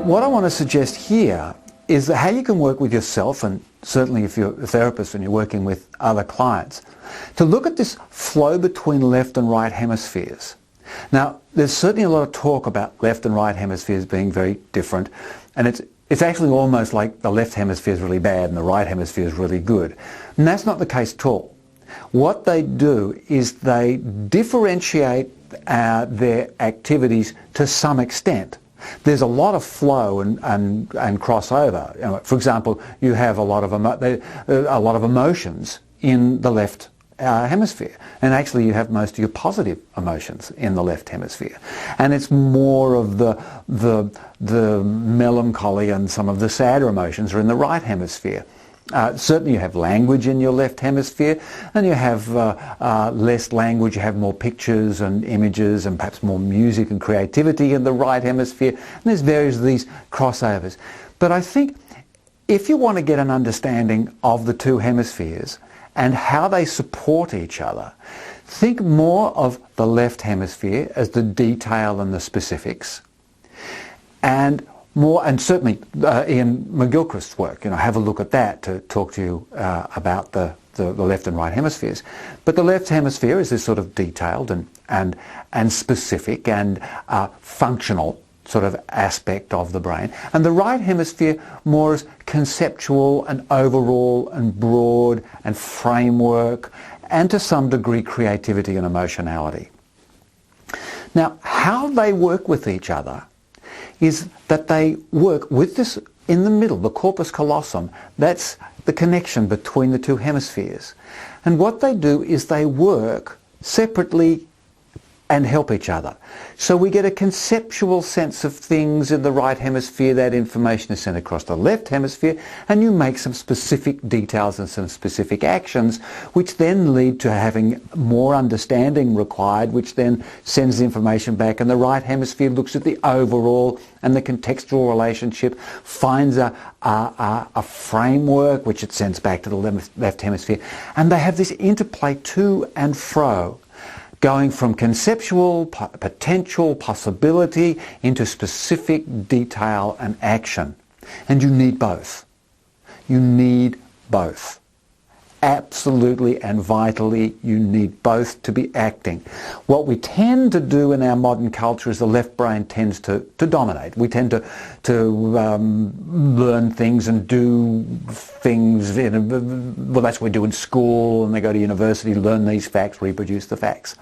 what I want to suggest here is that how you can work with yourself, and certainly if you're a therapist and you're working with other clients, to look at this flow between left and right hemispheres. Now, there's certainly a lot of talk about left and right hemispheres being very different, and it's actually almost like the left hemisphere is really bad and the right hemisphere is really good. And that's not the case at all. What they do is they differentiate their activities to some extent. There's a lot of flow and crossover. You know, for example, you have a lot of emotions in the left hemisphere, and actually you have most of your positive emotions in the left hemisphere, and it's more of the melancholy and some of the sadder emotions are in the right hemisphere. Certainly you have language in your left hemisphere, and you have less language, you have more pictures and images and perhaps more music and creativity in the right hemisphere, and there's various of these crossovers. But I think if you want to get an understanding of the two hemispheres and how they support each other, think more of the left hemisphere as the detail and the specifics, and certainly Ian McGilchrist's work, have a look at that to talk to you about the left and right hemispheres. But the left hemisphere is this sort of detailed and specific and functional sort of aspect of the brain, and the right hemisphere more as conceptual and overall and broad and framework, and to some degree creativity and emotionality. Now, how they work with each other is that they work with this in the middle, the corpus callosum. That's the connection between the two hemispheres. And what they do is they work separately and help each other. So we get a conceptual sense of things in the right hemisphere. That information is sent across the left hemisphere, and you make some specific details and some specific actions, which then lead to having more understanding required, which then sends the information back, and the right hemisphere looks at the overall and the contextual relationship, finds a framework which it sends back to the left hemisphere, and they have this interplay to and fro, going from conceptual, potential, possibility into specific detail and action. And you need both. You need both. Absolutely and vitally, you need both to be acting. What we tend to do in our modern culture is the left brain tends to dominate. We tend to learn things and do things, well, that's what we do in school, and they go to university, learn these facts, reproduce the facts.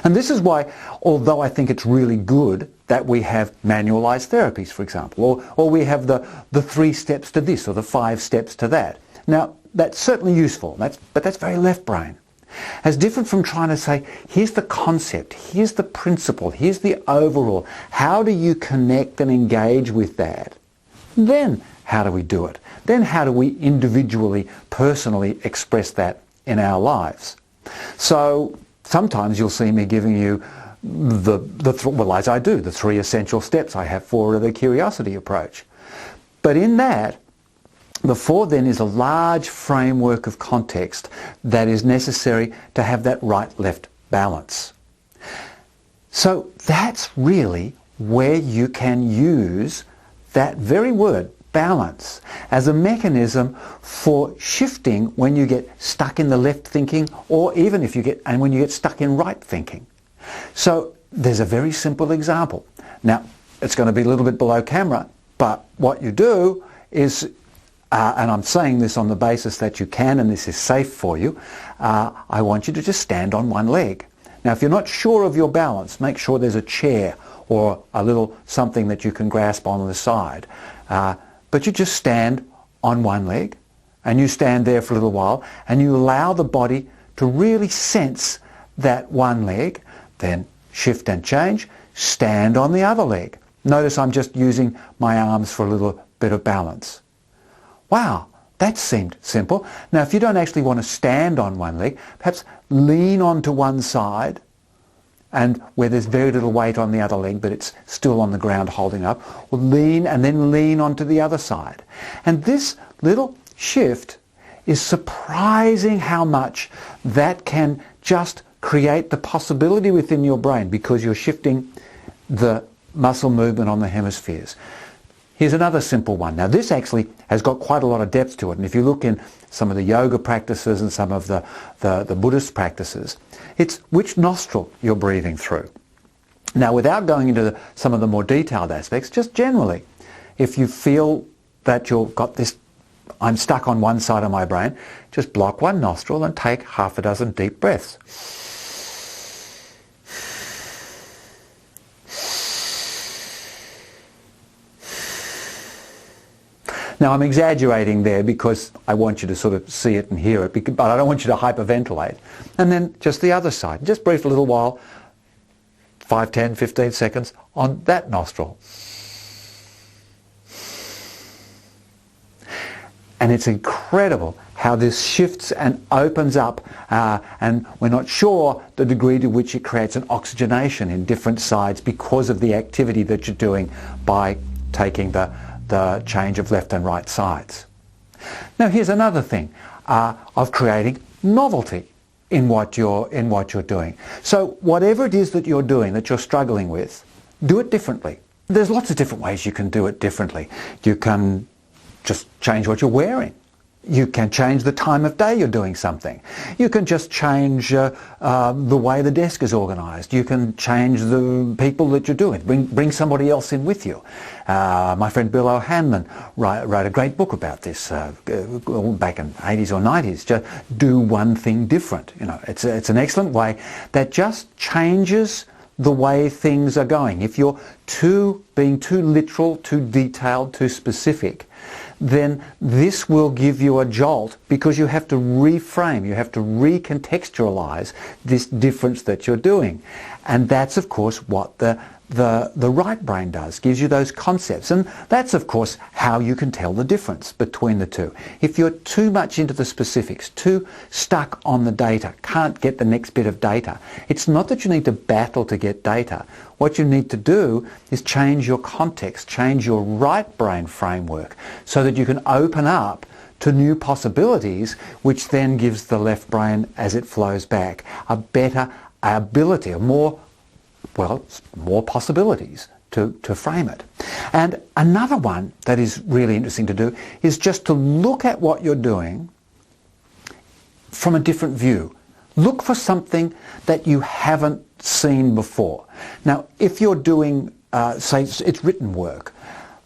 And this is why, although I think it's really good that we have manualized therapies, for example, or we have the 3 steps to this or the 5 steps to that. Now, that's certainly useful, but that's very left brain. As different from trying to say, here's the concept, here's the principle, here's the overall. How do you connect and engage with that? Then how do we do it? Then how do we individually, personally express that in our lives? So sometimes you'll see me giving you as I do, the 3 essential steps I have for the curiosity approach. But in that, before then is a large framework of context that is necessary to have that right-left balance. So that's really where you can use that very word, balance, as a mechanism for shifting when you get stuck in the left thinking, or even when you get stuck in right thinking. So there's a very simple example. Now, it's going to be a little bit below camera, but what you do is, and I'm saying this on the basis that you can and this is safe for you, I want you to just stand on one leg. Now, if you're not sure of your balance, make sure there's a chair or a little something that you can grasp on the side. But you just stand on one leg, and you stand there for a little while, and you allow the body to really sense that one leg, then shift and change, stand on the other leg. Notice I'm just using my arms for a little bit of balance. Wow, that seemed simple. Now, if you don't actually want to stand on one leg, perhaps lean onto one side, and where there's very little weight on the other leg, but it's still on the ground holding up, or lean and then lean onto the other side. And this little shift is surprising how much that can just create the possibility within your brain, because you're shifting the muscle movement on the hemispheres. Here's another simple one. Now this actually has got quite a lot of depth to it, and if you look in some of the yoga practices and some of the Buddhist practices, it's which nostril you're breathing through. Now without going into some of the more detailed aspects, just generally, if you feel that you've got this, I'm stuck on one side of my brain, just block one nostril and take half a dozen deep breaths. Now I'm exaggerating there because I want you to sort of see it and hear it, but I don't want you to hyperventilate. And then just the other side. Just breathe a little while, 5, 10, 15 seconds on that nostril. And it's incredible how this shifts and opens up, and we're not sure the degree to which it creates an oxygenation in different sides because of the activity that you're doing by taking the change of left and right sides. Now here's another thing of creating novelty in what you're doing. So whatever it is that you're doing, that you're struggling with, do it differently. There's lots of different ways you can do it differently. You can just change what you're wearing. You can change the time of day you're doing something. You can just change the way the desk is organised. You can change the people that you're doing. Bring somebody else in with you. My friend Bill O'Hanlon wrote a great book about this back in the 80s or 90s. Just do one thing different. You know, it's an excellent way that just changes the way things are going. If you're being too literal, too detailed, too specific, then this will give you a jolt because you have to reframe, you have to recontextualize this difference that you're doing. And that's of course what the right brain does, gives you those concepts. And that's of course how you can tell the difference between the two. If you're too much into the specifics, too stuck on the data, can't get the next bit of data, it's not that you need to battle to get data. What you need to do is change your context, change your right brain framework so that you can open up to new possibilities, which then gives the left brain, as it flows back, a better ability, more possibilities to frame it. And another one that is really interesting to do is just to look at what you're doing from a different view. Look for something that you haven't seen before. Now, if you're doing, say, it's written work,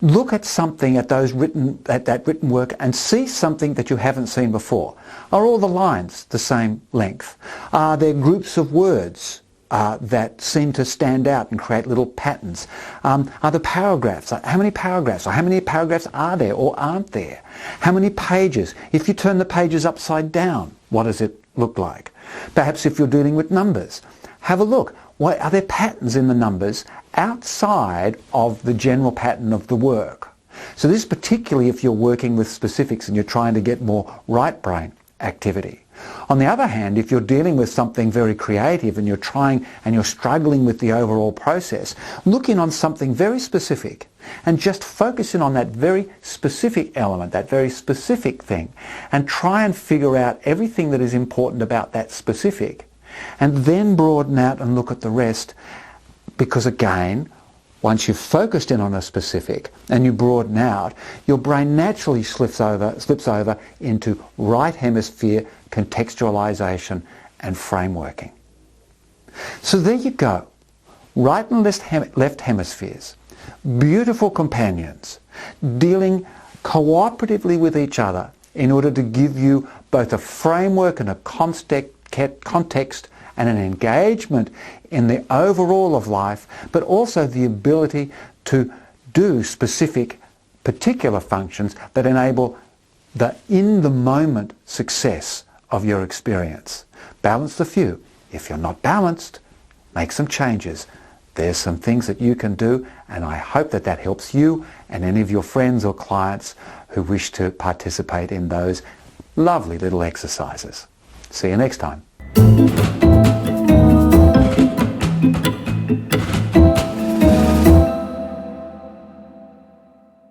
look at something at that written work and see something that you haven't seen before. Are all the lines the same length? Are there groups of words that seem to stand out and create little patterns? Are the paragraphs, how many paragraphs are there or aren't there? How many pages? If you turn the pages upside down, what does it look like? Perhaps if you're dealing with numbers, have a look. Are there patterns in the numbers outside of the general pattern of the work? So this is particularly if you're working with specifics and you're trying to get more right brain activity. On the other hand, if you're dealing with something very creative and you're struggling with the overall process, look in on something very specific and just focus in on that very specific element, that very specific thing, and try and figure out everything that is important about that specific, and then broaden out and look at the rest, because again, once you've focused in on a specific and you broaden out, your brain naturally slips over into right hemisphere contextualization and frameworking. So there you go. Right and left hemispheres, beautiful companions, dealing cooperatively with each other in order to give you both a framework and a context and an engagement in the overall of life, but also the ability to do specific, particular functions that enable the in-the-moment success of your experience. Balance the few. If you're not balanced, make some changes. There's some things that you can do, and I hope that that helps you and any of your friends or clients who wish to participate in those lovely little exercises. See you next time.